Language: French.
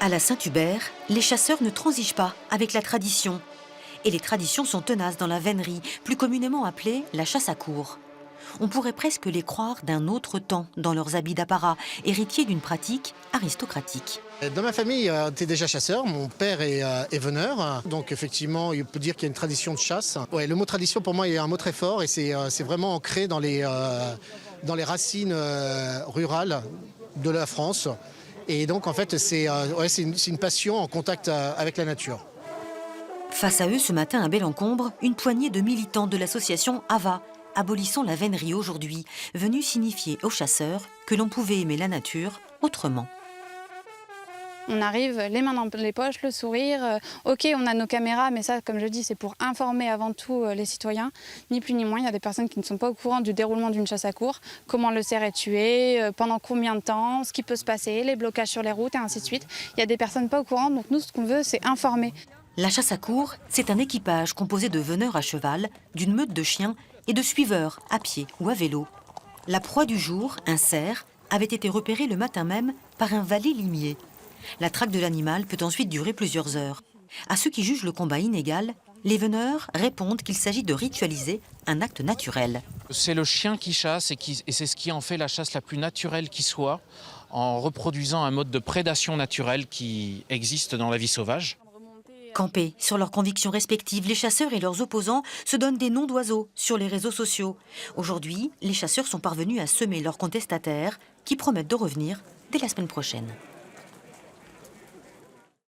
À la Saint-Hubert, les chasseurs ne transigent pas avec la tradition. Et les traditions sont tenaces dans la vénerie, plus communément appelée la chasse à courre. On pourrait presque les croire d'un autre temps dans leurs habits d'apparat, héritiers d'une pratique aristocratique. Dans ma famille, on était déjà chasseurs. Mon père est veneur. Donc effectivement, il peut dire qu'il y a une tradition de chasse. Ouais, le mot tradition, pour moi, est un mot très fort et c'est vraiment ancré dans les racines rurales de la France. Et donc, en fait, c'est une passion en contact avec la nature. Face à eux, ce matin à Bellencombre, une poignée de militants de l'association AVA, abolissant la vénerie aujourd'hui, venus signifier aux chasseurs que l'on pouvait aimer la nature autrement. On arrive les mains dans les poches, le sourire. Ok, on a nos caméras, mais ça, comme je dis, c'est pour informer avant tout les citoyens. Ni plus ni moins, il y a des personnes qui ne sont pas au courant du déroulement d'une chasse à courre, comment le cerf est tué, pendant combien de temps, ce qui peut se passer, les blocages sur les routes et ainsi de suite. Il y a des personnes pas au courant, donc nous, ce qu'on veut, c'est informer. La chasse à courre, c'est un équipage composé de veneurs à cheval, d'une meute de chiens et de suiveurs à pied ou à vélo. La proie du jour, un cerf, avait été repérée le matin même par un valet limier. La traque de l'animal peut ensuite durer plusieurs heures. À ceux qui jugent le combat inégal, les veneurs répondent qu'il s'agit de ritualiser un acte naturel. C'est le chien qui chasse et c'est ce qui en fait la chasse la plus naturelle qui soit, en reproduisant un mode de prédation naturelle qui existe dans la vie sauvage. Campés sur leurs convictions respectives, les chasseurs et leurs opposants se donnent des noms d'oiseaux sur les réseaux sociaux. Aujourd'hui, les chasseurs sont parvenus à semer leurs contestataires qui promettent de revenir dès la semaine prochaine.